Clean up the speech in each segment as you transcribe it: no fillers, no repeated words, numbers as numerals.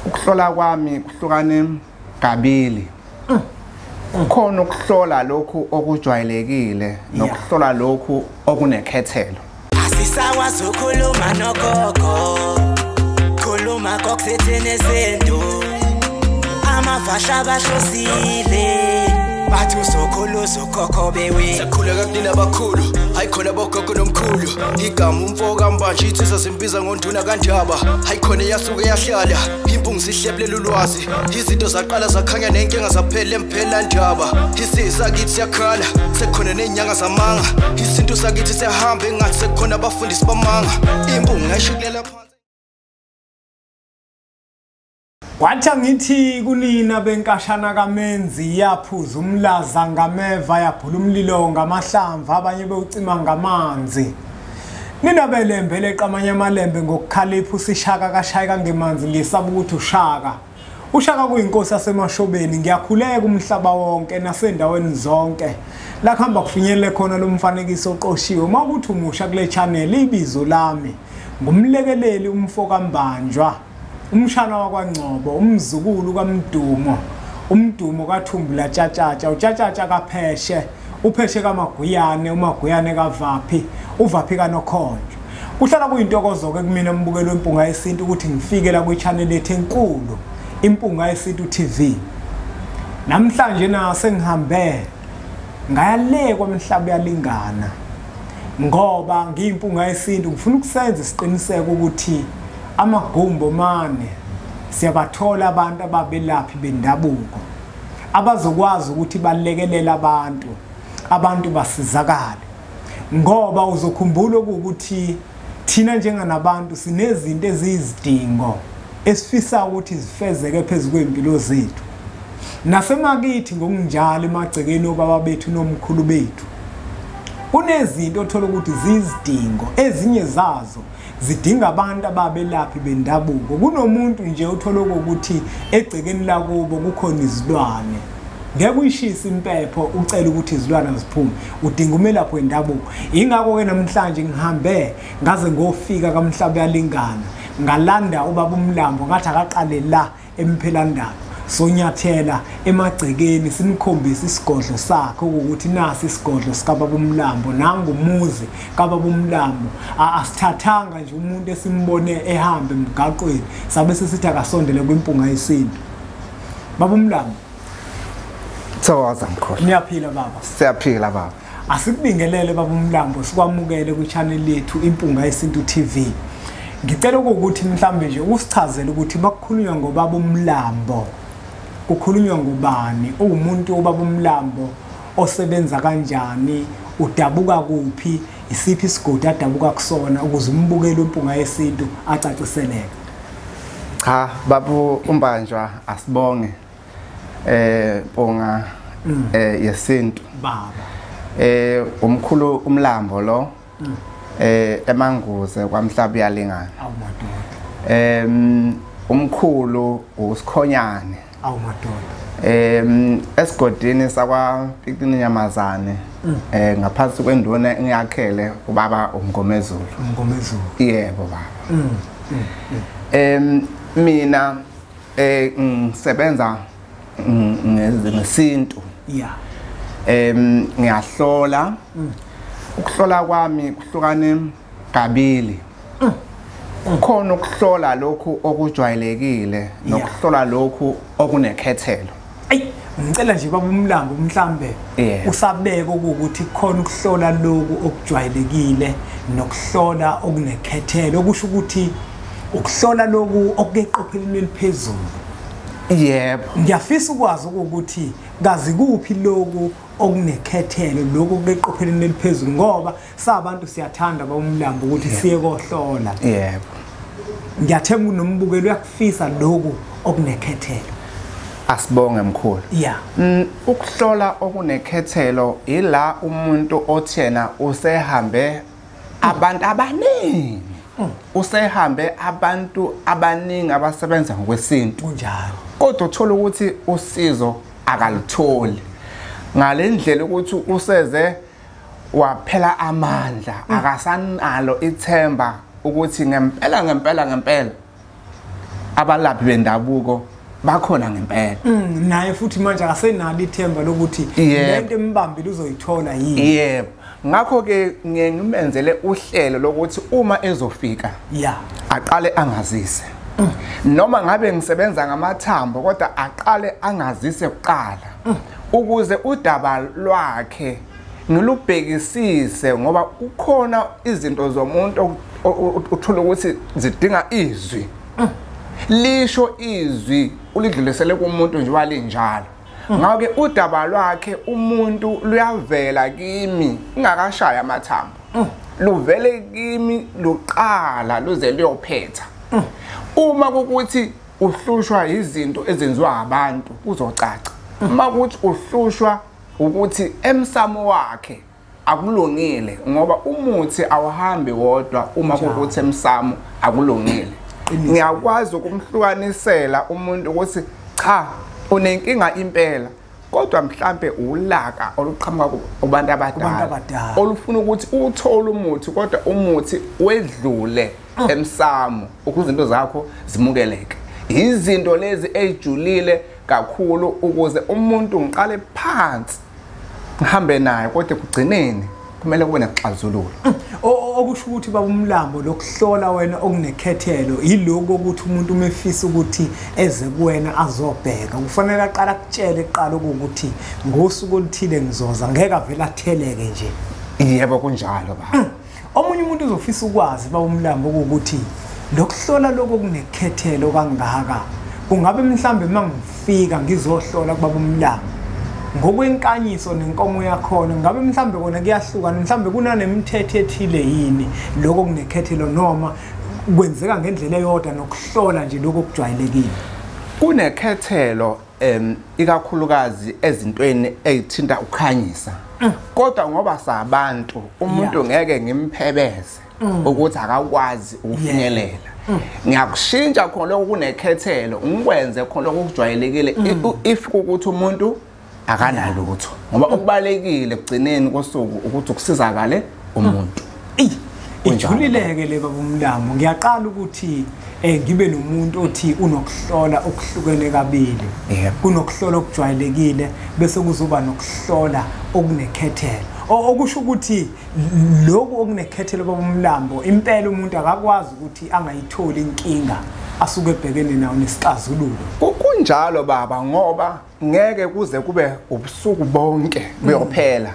Ukuhlola kwami kuhlukane kabili. Khona ukuhlola lokhu okujwayelekile nokuhlola lokhu okunekhethelo. Asisakwazi ukukhuluma nogogo. Khuluma kokusethene sento. Amafasha abashosile. Bathi usokhuluza ugogo bewe. Sakhuleka kunina abakhulu, hayi khona bogogo nomkhulu. Igama umfoka mbanje ithi sasimbiza ngonduna kanjaba. Hayi khona yasuke yahlala, impungu sihlephlela ulwazi. Izinto zaqala zakhanya nenkinga zaphela emphela njaba. Isiza kithi siyakhala, sekhona nenyanga zamanga. Izinto sakithi siyahambe engathi sekhona abafundisi bamanga. Impungu ngayishuklela phansi. Wathi ngithi kunina benkashana kaMenzi yaphuza umlaza ngameva yaphula umlilo ngamahlamvu abanye bewucima ngamanzi. Nina belembele eqamanya amalembe ngokukhalipha usishaka kashayeka ngemanzi ngesaba ukuthi ushaka. Ushaka kuyinkosi yasemashobeni ngiyakhuleka umhlaba wonke nasendaweni zonke. La khamba kufinyelele khona lo mfanekiso oqoshiwe mawukuthi umusha kule channel ibizo lami. Ngumlekeleli umfoka mbanjwa. Umshana wakwaNgcobo, umzukulu kaMdumo, umdumo kaThumbula Tshatatsha, uTshatatsha kaPheshe, uPheshe kaMaguyane, uMaguyane kaVaphi, uVaphi kaNokhonjo. Kuhlala kuyintokozo ke kumina mbukelo wempunga yesintu ukuthi ngifike la kwi-channel ethu enkulu, impunga yesintu TV. Namhlanje na sengihambe ngayale kwamhlaba yalingana. Ngoba ngiyimpunga yesintu ngifuna ukusenza isiqiniseko ukuthi amagumbo mane siyabathola abantu ababelaphi bendabuko abazokwazi ukuthi balekelela abantu basizakale. Ngoba uzokhumbula ukuthi thina njenganabantu sinezinto ezizidingo esifisa ukuthi zifezeke phezulu kwempilo zethu. Nasemakithi ngokunjalo emagcekeni obaba bethu nomkhulu bethu kunezinto othola ukuthi zizidingo, ezinye zazo zidinga abantu ababelaphi bendabuko. Kunomuntu nje uthola ukuthi egcekeni lakubo kukhona izilwane. Ngeke uyishisa impepho ucela ukuthi izilwane ziphume, udinga umelaphi wendabuko. Ingakho ke namhlanje ngihambe ngaze ngofika kamhlaba yalingana, ngalanda ubaba uMlambo ngathi akaqale la emphelandaba. Sonyathela emagcekeni simkhombisa isigodlo sakhe ukuthi nasi isigodlo sikababa uMlambo nangumuzi kababa uMlambo. Asithathanga nje umuntu esimbone ehambe emgaqweni sabe sesithi akasondele kwimpunga yesintu. Baba uMlambo, Thokoza mkhulu. Niyaphila baba? Siyaphila baba. Asikubingelele baba uMlambo sikwamukele kwi-channel yethu impunga yesintu TV. Ngicela ukuthi mhlambe nje usichazele ukuthi bakukhulunywa ngobaba uMlambo. Kukhulunywa ngubani? Umuntu obaba uMlambo osebenza kanjani? Udabuka kuphi? Isiphi isigodi adabuka kusona ukuze umbukele impunga yesintu acaciseleke? Cha, babu umbanjwa asibonge impunga yesintu baba. Umkhulu uMlambo lo emanguze kwamhlaba yalingana. Awumadoda. Umkhulu usikhonyane. Awumadoda. Esigodini sakwa Pikini Nyamazane ngaphansi kwenduna engiyakhele ubaba uMgomezulu. Umgomezulu. Yebo baba. Mina ngisebenza ngesintu. Yeah. Ngiyahlola. Ukuhlola kwami kuhlukane kabili. Khona ukuhlola lokhu okujwayelekile nokuhlola lokhu okunekhethelo. Ayi, ngicela nje baba uMlambo mhlambe usabeka ukuthi khona ukuhlola lokhu okujwayelekile nokuhlola okunekhethelo okusho ukuthi ukuhlola lokhu okuqopheleni eliphezulu. Yebo. Ngiyafisa ukwazi ukuthi kazi kuphi lokhu okunekhethelo lokhu okuqopheleni eliphezulu ngoba sabantu siyathanda baba uMlambo ukuthi siye kohlola. Yebo. Ngiyathemba unombukelo uyakufisa lokhu okunekhethelo. Asibonge mkhulu. Yeah. Ukuhlola okunekhethelo ila umuntu othena usehambe abantu abaningi. Usehambe abantu abaningi abasebenza ngokwesintu. Kunjalo. Kodwa uthola ukuthi usizo akalutholi. Ngalendlela ukuthi useze waphela amandla, akasanalo ithemba ukuthi ngempela abalaphi bendabuko bakhona ngempela naye futhi manje akasenalo ithemba lokuthi lento embambile uzoyithola yini. Yebo, ngakho ke ngimenzele uhlelo lokuthi uma ezofika aqale angazise noma ngabe ngisebenza ngamathambo kodwa aqale angazise kuqala ukuze udaba lwakhe ngilubhekisise ngoba kukhona izinto zomuntu uthola ukuthi zidinga izwi lisho izwi ulidlulisele kumuntu nje walinjalo ngakho ke udaba lwakhe umuntu luyavela kimi ngakashaya amathambo luvele kimi luqala luze luyophetha uma ukuthi uhlushwa izinto ezenziwa abantu uzocaca uma ukuthi uhlushwa ukuthi emsamo wakhe akulungile ngoba umuthi awuhambi wodwa uma ukuthi emsamo akulungile ngiyakwazi ukumhlukanisela umuntu ukuthi cha unenkinga impela kodwa mhlambe ulaka oluqhamuka kubantu abadala olufuna ukuthi uthole umuthi kodwa umuthi wedlule emsamo ukuze izinto zakho zimukeleke izinto lezi ejulile kakhulu ukuze umuntu ngiqale phansi ngihambe naye kodwa kugcineni kumele kube nexazululo okusho ukuthi baba umlambo lokuhlola wena okunekhethelo yiloko ukuthi umuntu umefisa ukuthi eze kuwena azobheka kufanele aqala kutshele eqala ukuthi ngosuku oluthile ngizoza ngeke avela atheleke nje. Yebo kunjalo ba omunye umuntu uzofisa ukwazi baba umlambo ukuthi lokuhlola lokho kunekhethelo kangaka kungabe mhlambe mangifika ngizohlola kubaba umlambo ngokwenkanyiso nenkomo yakhona ngabe mhlambe kona kuyahlukana mhlambe kunanemithetho ethile yini lokho kunekhethelo noma kwenzeka ngendlela eyodwa nokuhlola nje lokho kujwayelekile kunekhethelo ikakhulukazi ezintweni ezithinta ukukhanyisa kodwa ngoba sabantu umuntu ngeke ngimphebeze ukuthi akakwazi ukufinyelela ngiyakushintsha khona lokho kunekhethelo ngikwenze khona lokho kujwayelekile if ukuthi umuntu akanalo lutho ngoba okubalekile kugcineni kosuku ukuthi ukusizakale umuntu ijulileke le baba umlambo ngiyaqala ukuthi ngibe nomuntu othi unokuhlola okuhlukene kabili kunokuhlola okujwayelekile bese kuzoba nokuhlola okunekhethelo okusho ukuthi lokho okunekhethelo baba umlambo impela umuntu akakwazi ukuthi angayitholi inkinga asuke ebhekene nawo nesixazululo kunjalo baba ngoba ngeke kuze kube ubusuku bonke buyophela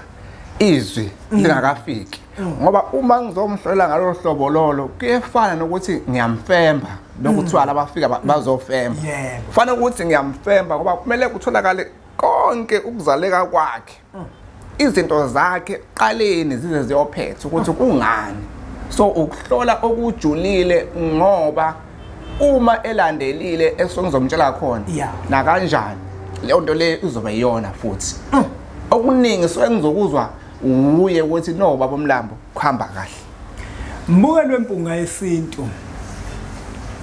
izwi lingakafiki ngoba uma ngizomhlola ngalolu hlobo lolo kuyefana nokuthi ngiyamfemba lokuthiwa labafika bazofemba kufanele ukuthi ngiyamfemba ngoba kumele kutholakale konke ukuzaleka kwakhe izinto zakhe qaleni zize ziyophetha ukuthi kungani so ukuhlola okujulile ngoba uma elandelile esongizomtshela khona na kanjani leyo nto le izoba yiyona futhi okuningi sengizokuzwa uye ukuthi no baba umlambo kuhamba kahle mbukelo wempunga yesintu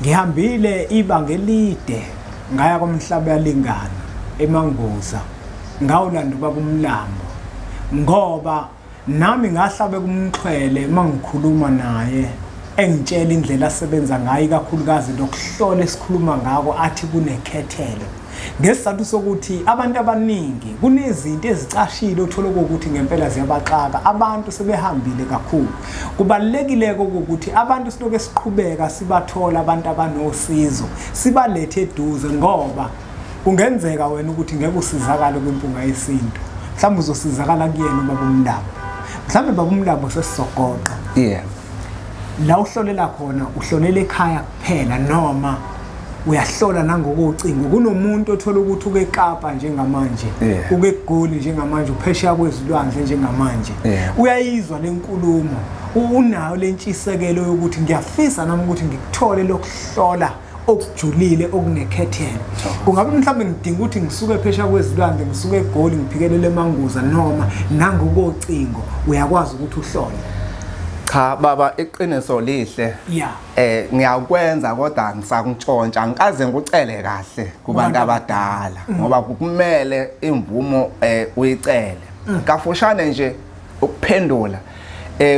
ngihambile ibanga elide ngaya komhlaba yalingana emangoza ngawulanda baba umlambo ngoba nami ngahlabe kumxhwele mangikhuluma naye engitshela indlela asebenza ngayo kakhulukazi lokuhlola esikhuluma ngako athi kunekhethelo ngesizathu sokuthi abantu abaningi kunezinto ezicashile othola ukuthi ngempela ziyabaxaka abantu sebehambile kakhulu kubalekile ukuthi abantu siloke siqhubeka sibathola abantu abanosizo sibalethe eduze ngoba kungenzeka wena ukuthi ngeke usizakale kwimpunga yesintu mhlawumbe uzosizakala kuyena baba umlambo mhlawumbe baba umlambo sesizogoqa la uhlolela khona uhlolela ekhaya kuphela noma uyahlola nangokucinga kunomuntu othola ukuthi ukeKapa njengamanje ukeGoli njengamanje uphesheya kwezilwandle njengamanje uyayizwa lenkulumo unayo lentshisekelo yokuthi ngiyafisa nami ukuthi ngikuthole lokuhlola okujulile okunekhethelo kungabe mhlawumbe ngidinga ukuthi ngisuke phesheya kwezilwandle ngisuke eGoli ngiphikelele emanguza noma nangokucingo uyakwazi ukuthi uhlole cha baba iqiniso lihle ngiyakwenza kodwa ngisakutshontsha ngikaze ngikucele kahle kubantu abadala ngoba kumele imvumo uyicele kafushane nje ukuphendula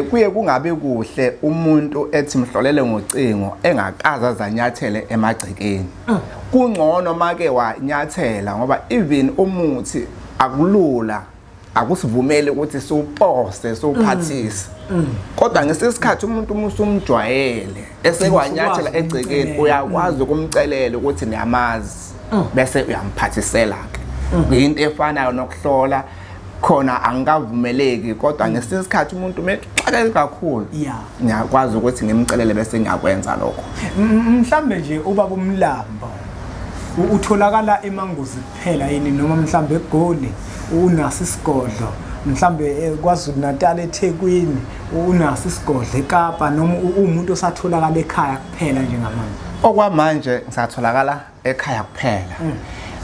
kuye kungabi kuhle umuntu ethi mhlolele ngocingo engakaza azanyathele emagcekeni. Kungcono make wanyathela ngoba even umuthi akulula akusivumeli ukuthi siwupose siwuphathise. Kodwa ngesikhathi umuntu musumjwayele esekwanyathela egcekeni uyakwazi ukumcelela ukuthi niyamazi bese uyamphathisela ke. Into efanayo nokuhlola khona angikavumeleki kodwa ngesikhathi umuntu mexakeke kakhulu ngiyakwazi ukuthi ngimcelele bese ngiyakwenza lokho. Mhlambe nje ubaba uMlambo utholakala eManguzi kuphela yini noma mhlambe eGoli unaso isigodlo, mhlambe kwaZulu Natal eThekwini unaso isigodlo eKapa noma umuntu osatholakala ekhaya kuphela njengamanje? Okwamanje ngisatholakala ekhaya kuphela.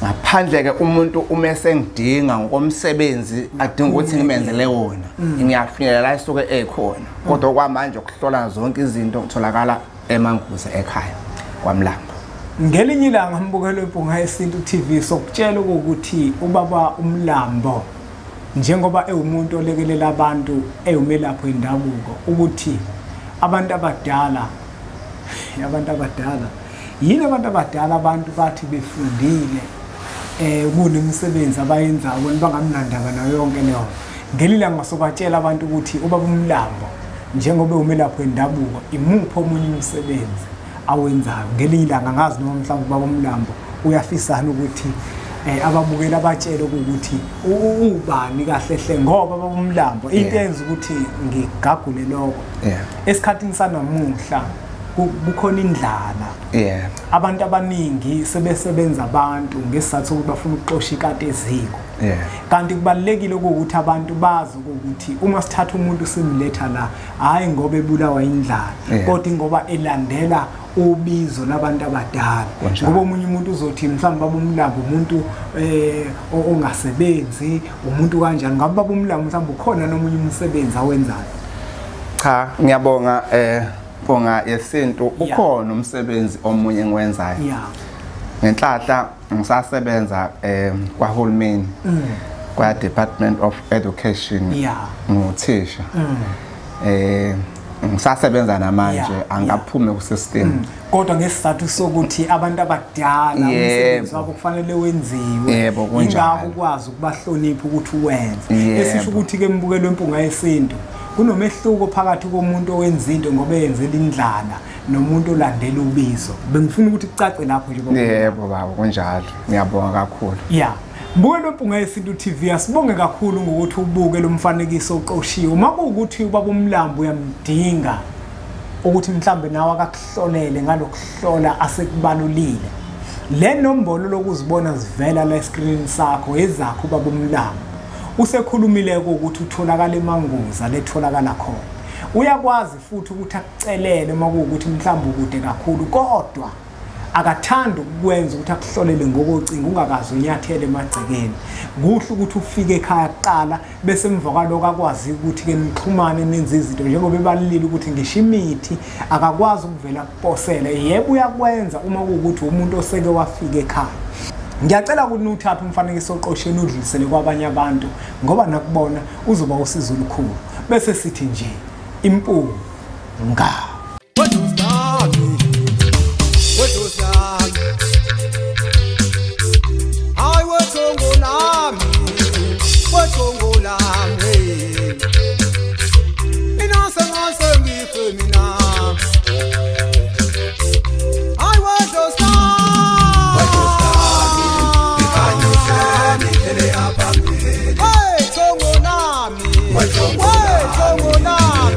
Ngaphandle ke umuntu uma esengidinga ngokomsebenzi adinga ukuthi ngimenzele wona ngiyafinyelela isuke ekhona. Kodwa okwamanje ukuhlola zonke izinto ngitholakala eManguzi ekhaya kwaMlambo. Ngelinye ilanga mbukelo weMpunga Yesintu TV sokutshela ukuthi ubaba uMlambo njengoba ewumuntu olekelela abantu ewumelaphi wendabuko ukuthi abantu abadala yini abantu bathi befundile kunemisebenzi abayenzayo bangamnandanga nayo yonke leyo. Ngelila ngasobatshela abantu ukuthi ubaba uMlambo njengoba ewumelaphi wendabuko imuphi omunye umsebenzi awenzayo. Ngelinye ilanga ngazi noma mhlawumbe ubaba uMlambo uyafisana ukuthi ababukela abatshela ukuthi ubani kahle hle ngoba baba uMlambo into yenza ukuthi ngigagule lokho. Esikhathini sanamuhla kukhona indlala. Abantu abaningi sebesebenza abantu ngesizathu sokuthi bafuna ukuxosha ikati eziko. Kanti kubalekile ukuthi abantu bazi ukuthi uma sithatha umuntu simletha la hayi ngoba ebulawa indlala kodwa ngoba elandela ubizo labantu abadala. Ngoba umunye umuntu uzothi mhlawumbe baba uMlambo umuntu ongasebenzi umuntu kanjani ngabe baba uMlambo mhlawumbe ukhona nomunye umsebenzi awenzayo? Cha, ngiyabonga Mpunga Yesintu ukhona umsebenzi omunye ngiwenzayo. Ngenhlahla ngisasebenza kwaHulumeni kwa Department of Education nguthisha. Ngisasebenza namanje angaphume ku system. Kodwa ngesizathu sokuthi abantu abadala umsebenzi wabo kufanele wenziwe. Ingakho ukwazi ukubahlonipha ukuthi uwenze. Esisho ukuthi ke mbukelo weMpunga Yesintu kunomehluko phakathi komuntu owenza into ngoba yenzela indlala nomuntu olandela ubizo. Bengifuna ukuthi kucace lapho nje baba. Yebo baba kunjalo. Ngiyabonga kakhulu. Mbukelo weMpunga Yesintu TV asibonge kakhulu ngokuthi ubuke lo mfanekiso oqoshiwe. Uma kuwukuthi ubaba uMlambo uyamdinga ukuthi mhlambe nawe akakuhlolele ngalokuhlola asekubalulile. Le nombolo lokuzibona zivela la screen sakho ezakho ubaba uMlambo. Usekhulumile ukuthi utholakala eManguzi letholakala khona. Uyakwazi futhi ukuthi akucelele uma kuwukuthi mhlawumbe ukude kakhulu kodwa akathanda ukwenza ukuthi akuhlolele ngokocingo ungakazi unyathele emagcekeni. Kuhle ukuthi ufike ekhaya kuqala bese emva kwaloko akwazi ukuthi ke nixhumane nenze izinto njengoba ebalilile ukuthi ngisho imithi akakwazi ukuvela kuposela. Yebo uyakwenza uma kuwukuthi umuntu oseke wafika ekhaya. Ngiyacela ukuthi uthathe umfanekiso oqosheni udlulisele kwabanye abantu ngoba nakubona uzoba usizo olukhulu. Bese sithi nje impunga. Hey, Tongo Nami.